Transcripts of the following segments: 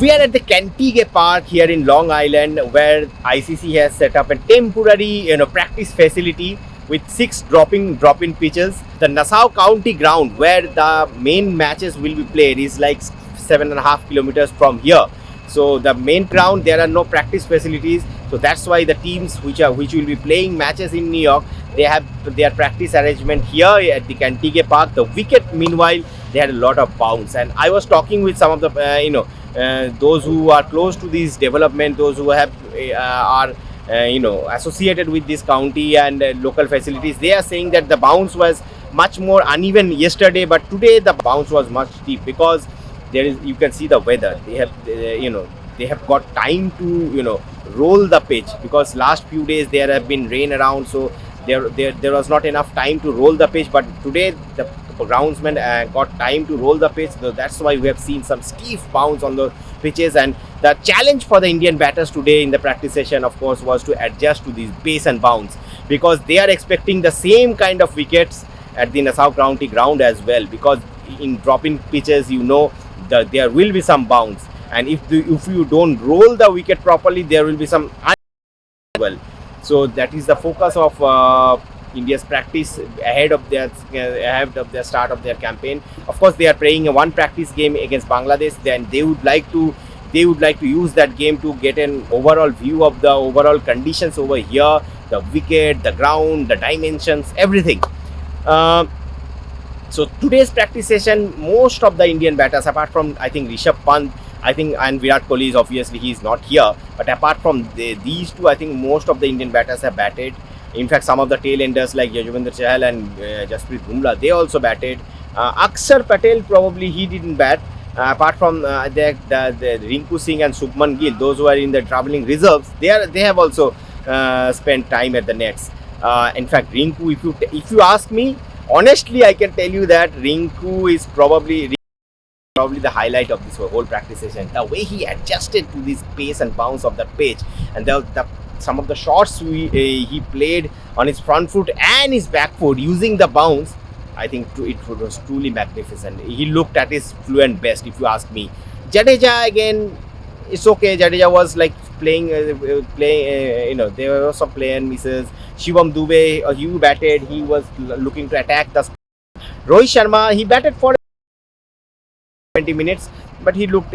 We are at the Cantigay Park here in Long Island, where ICC has set up a temporary, practice facility with 6 drop-in pitches. The Nassau County ground, where the main matches will be played, is like 7.5 kilometers from here. So the main ground, there are no practice facilities. So that's why the teams which will be playing matches in New York, they have their practice arrangement here at the Cantigay Park. The wicket, meanwhile, they had a lot of bounce. And I was talking with some of the those who are close to this development, those who have are associated with this county and local facilities. They are saying that the bounce was much more uneven yesterday, but today the bounce was much deep, because you can see the weather. They have got time to roll the pitch, because last few days there have been rain around, so there was not enough time to roll the pitch. But today the groundsmen got time to roll the pitch, so that's why we have seen some stiff bounce on the pitches. And the challenge for the Indian batters today in the practice session, of course, was to adjust to these pace and bounce, because they are expecting the same kind of wickets at the Nassau County ground as well, because in drop-in pitches, that there will be some bounce, and if you don't roll the wicket properly, there will be some well. So that is the focus of India's practice ahead of their start of their campaign. Of course, they are playing one practice game against Bangladesh. Then they would like to use that game to get an overall view of the overall conditions over here, the wicket, the ground, the dimensions, everything. So today's practice session, most of the Indian batters, apart from I think Rishabh Pant, and Virat Kohli is obviously he is not here, but apart from these two, I think most of the Indian batters have batted. In fact, some of the tail enders like Yuzvendra Chahal and Jasprit Bumrah, they also batted. Akshar Patel, probably he didn't bat. Apart from the Rinku Singh and Shubman Gill, those who are in the travelling reserves, they have also spent time at the nets. In fact, Rinku, if you ask me, honestly, I can tell you that Rinku is probably the highlight of this whole practice session. The way he adjusted to this pace and bounce of the pitch, and some of the shots he played on his front foot and his back foot using the bounce, I think it was truly magnificent. He looked at his fluent best, if you ask me. Jadeja, again, it's okay. Jadeja was like playing, there were some play and misses. Shivam Dube, he batted. He was looking to attack the. Rohit Sharma, he batted for 20 minutes, but he looked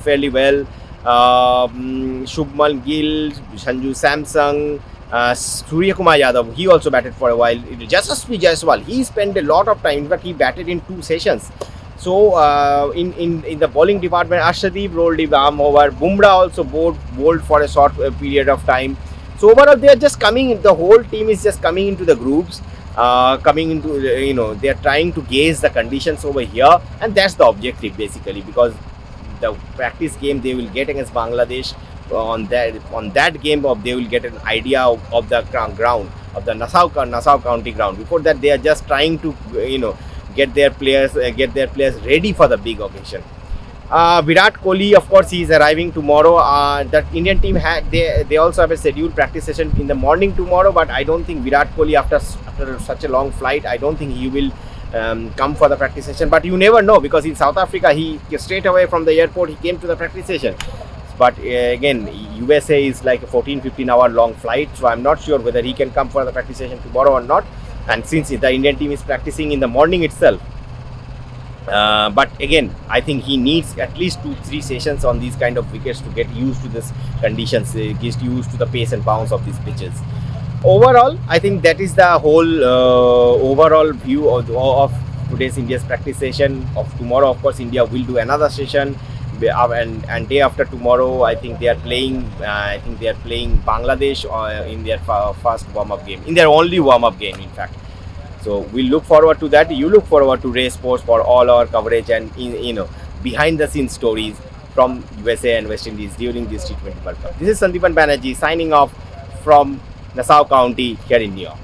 fairly well. Shubman Gill, Sanju Samsung, Surya Kumar Yadav, he also batted for a while. Yashasvi Jaiswal, he spent a lot of time. In fact, he batted in 2 sessions. So in the bowling department, Arshdeep rolled his arm over. Bumrah also bowled for a short period of time. So overall, they are just coming. The whole team is just coming into the groups. They are trying to gauge the conditions over here, and that's the objective basically, because the practice game they will get against Bangladesh, on that game they will get an idea of the ground, of the Nassau County ground. Before that, they are just trying to get their players ready for the big occasion. Virat Kohli, of course, he is arriving tomorrow. The Indian team they also have a scheduled practice session in the morning tomorrow, but I don't think Virat Kohli, after such a long flight, I don't think he will come for the practice session. But you never know, because in South Africa, he straight away from the airport he came to the practice session. But again, USA is like a 14-15 hour long flight, so I'm not sure whether he can come for the practice session tomorrow or not. And since the Indian team is practicing in the morning itself, but again, I think he needs at least 2-3 sessions on these kind of wickets to get used to this conditions, get used to the pace and bounce of these pitches. Overall, I think that is the whole overall view of today's India's practice session. Of tomorrow, of course, India will do another session, and day after tomorrow, I think they are playing. Bangladesh in their first warm-up game, in their only warm-up game, in fact. So we look forward to that. You look forward to Ray Sportz for all our coverage and behind-the-scenes stories from USA and West Indies during this T20 World Cup. This is Sandeepan Banerjee signing off from Nassau County here in New York.